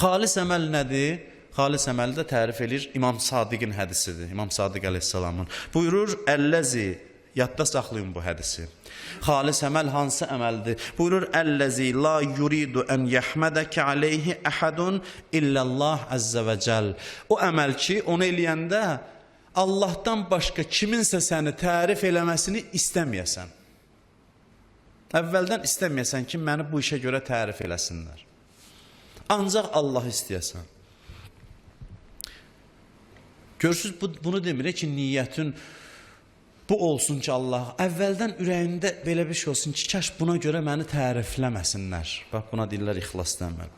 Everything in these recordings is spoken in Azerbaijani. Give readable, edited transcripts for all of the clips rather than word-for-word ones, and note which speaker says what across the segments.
Speaker 1: Xalis əməl nədir? Xalis əməli də tərif edir İmam Sadiqin hədisidir. İmam Sadiq əleyhissalamın. Buyurur, əlləzi, yadda saxlayın bu hədisi. Xalis əməl hansı əməldir? Buyurur, əlləzi la yuridu ən yəhmədəkə aleyhi əhədun illəllah əzzə və cəl. O əməl ki, onu eləyəndə Allahdan başqa kiminsə səni tərif eləməsini istəməyəsən. Əvvəldən istəməyəsən ki, məni bu işə görə tərif eləsinlər. Ancaq Allah istəyəsən. Görürsünüz, bunu demir ki, niyyətin bu olsun ki, Allah əvvəldən ürəyində belə bir şey olsun ki, kaş buna görə məni tərifləməsinlər. Bax, buna deyirlər ixlaslı əməl.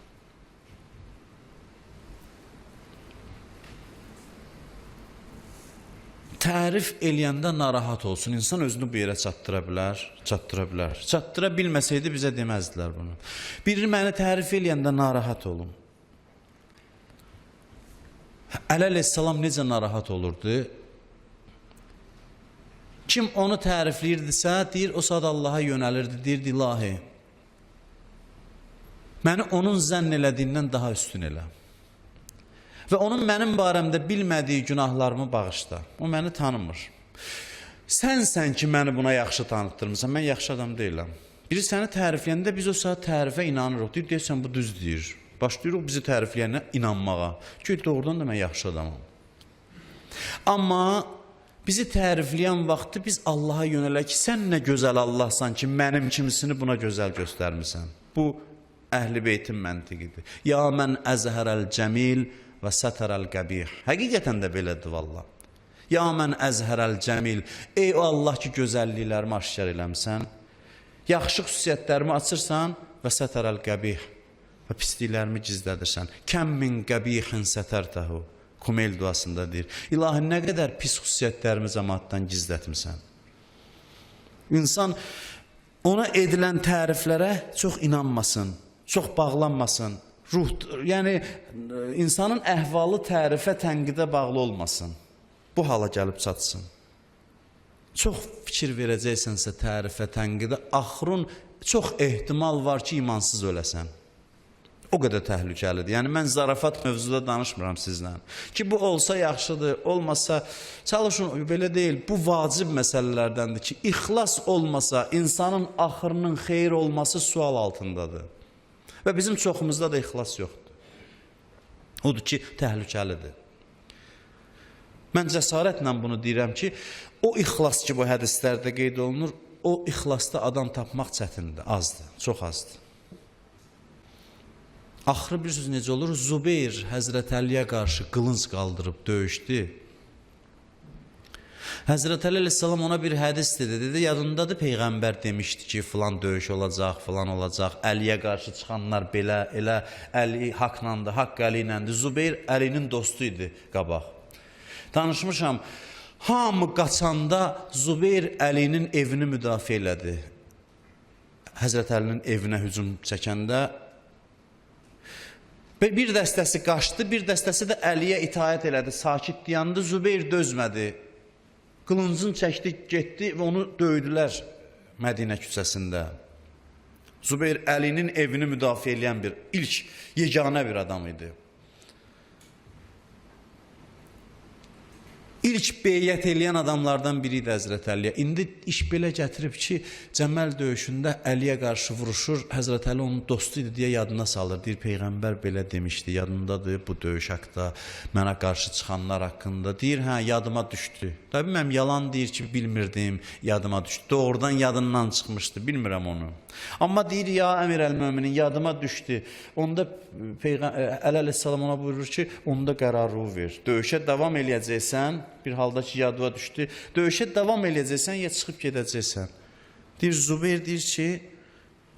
Speaker 1: Tərif eləyəndə narahat olsun. İnsan özünü bu yerə çatdıra bilər, çatdıra bilər. Çatdıra bilməsəydi bizə deməzdilər bunu. Biri məni tərif eləyəndə narahat olun. Əli əleyhissalam necə narahat olurdu? Kim onu tərifləyirdisə, deyir, o saat Allaha yönəlirdi, deyirdi, ilahi, məni onun zənn elədiyindən daha üstün elə. Və onun mənim barəmdə bilmədiyi günahlarımı bağışla. O məni tanımır. Sənsən ki, məni buna yaxşı tanıtdırmısan, mən yaxşı adam deyiləm. Biri səni tərifləyəndə biz o saat tərifə inanırıq. Deyirsən, bu düz deyir. Başlayırıq bizi tərifləyənə inanmağa. Ki, doğrudan da mən yaxşı adamam. Amma bizi tərifləyən vaxtı biz Allaha yönələk ki, sən nə gözəl Allahsan ki, mənim kimisini buna gözəl göstərmirsən. Bu, əhl-i beytin məntiqidir. Ya mən əzhərəl cəmil və sətərəl qəbih. Həqiqətən də belədir valla. Ya mən əzhərəl cəmil. Ey o Allah ki, gözəlliklərimi aşkar eləmsən, yaxşı xüsusiyyətlərimi açırsan və sətərəl qəbih. Və pisliklərimi gizlədirsən. Kəm min qəbixin sətərtəhu. Kumeyl duasında deyir. İlahi, nə qədər pis xüsusiyyətlərimi cəmaatdan gizlətmirsən. İnsan ona edilən təriflərə çox inanmasın, çox bağlanmasın. Yəni, insanın əhvalı tərifə, tənqidə bağlı olmasın. Bu hala gəlib çatsın. Çox fikir verəcəksənsə tərifə, tənqidə, axırın çox ehtimal var ki, imansız öləsən. O qədər təhlükəlidir. Yəni, mən zarafat mövzuda danışmıram sizlə. Ki, bu olsa yaxşıdır, olmasa, çalışın, belə deyil, bu vacib məsələlərdəndir ki, ixlas olmasa, insanın axırının xeyir olması sual altındadır. Və bizim çoxumuzda da ixlas yoxdur. Odur ki, təhlükəlidir. Mən cəsarətlə bunu deyirəm ki, o ixlas ki, bu hədislərdə qeyd olunur, o ixlasda adam tapmaq çətindir, azdır, çox azdır. Axırı bir söz necə olur? Zubeyr Həzrət Əliyə qarşı qılınc qaldırıb döyüşdü. Həzrət Əli əleyhissalam ona bir hədis dedi. Yadındadır, Peyğəmbər demişdi ki, filan döyüş olacaq, filan olacaq. Əliyə qarşı çıxanlar belə, elə Əli haqlandı, haqq Əli iləndir. Zubeyr Əlinin dostu idi qabaq. Danışmışam, hamı qaçanda Zubeyr Əlinin evini müdafiə elədi. Həzrət Əlinin evinə hücum çəkəndə bir dəstəsi qaçdı, bir dəstəsi də Əliyə itaət elədi, sakit dayandı, Zübeyir dözmədi. Qılıncını çəkdi, getdi və onu döydülər Mədinə küçəsində. Zübeyir Əlinin evini müdafiə edən bir, ilk, yeganə bir adam idi. İlk beyyət eləyən adamlardan biri idi Həzrət Əliyə. İndi iş belə gətirib ki, Cəməl döyüşündə Əliyə qarşı vuruşur, Həzrət Əli onun dostu idi deyə yadına salır. Deyir, Peyğəmbər belə demişdi, yadındadır bu döyüş haqda, mənə qarşı çıxanlar haqqında. Deyir, hə, yadıma düşdü. Tabii mən yalan deyir ki, bilmirdim, yadıma düşdü. Doğrudan yadından çıxmışdı, bilmirəm onu. Amma deyir, ya Əmir əl-Möminin, yadıma düşdü. Onda Əli əleyhissalam ona buyurur ki, onda qərarı ver. Döyüşə davam eləyəcəksən, bir halda ki, yadıma düşdü. Döyüşə davam eləyəcəksən, ya çıxıb gedəcəksən. Deyir, Zübeyir deyir ki,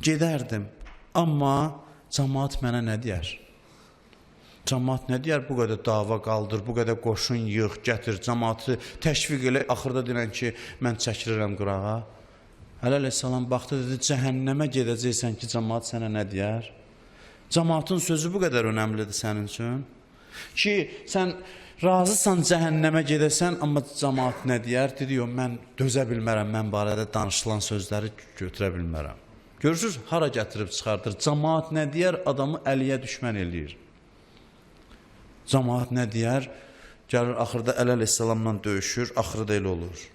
Speaker 1: gedərdim. Amma cəmaat mənə nə deyər? Cəmaat nə deyər? Bu qədər dava qaldır, bu qədər qoşun yığ, gətir, cəmaatı təşviq elə. Axırda deyən ki, mən çəkilirəm qırağa. Əli əleyhissalam baxdı, dedi, cəhənnəmə gedəcəksən ki, cəmaat sənə nə deyər? Cəmaatın sözü bu qədər önəmlidir sənin üçün. Ki, sən razısan cəhənnəmə gedəsən, amma cəmaat nə deyər? Dedi, yox, mən dözə bilmərəm, mən barədə danışılan sözləri götürə bilmərəm. Görürsünüz, hara gətirib çıxardır? Cəmaat nə deyər? Adamı Əliyə düşmən eləyir. Cəmaət nə deyər? Gəlir axırda Əli əleyhissalamla döyüşür, axırı da elə olur.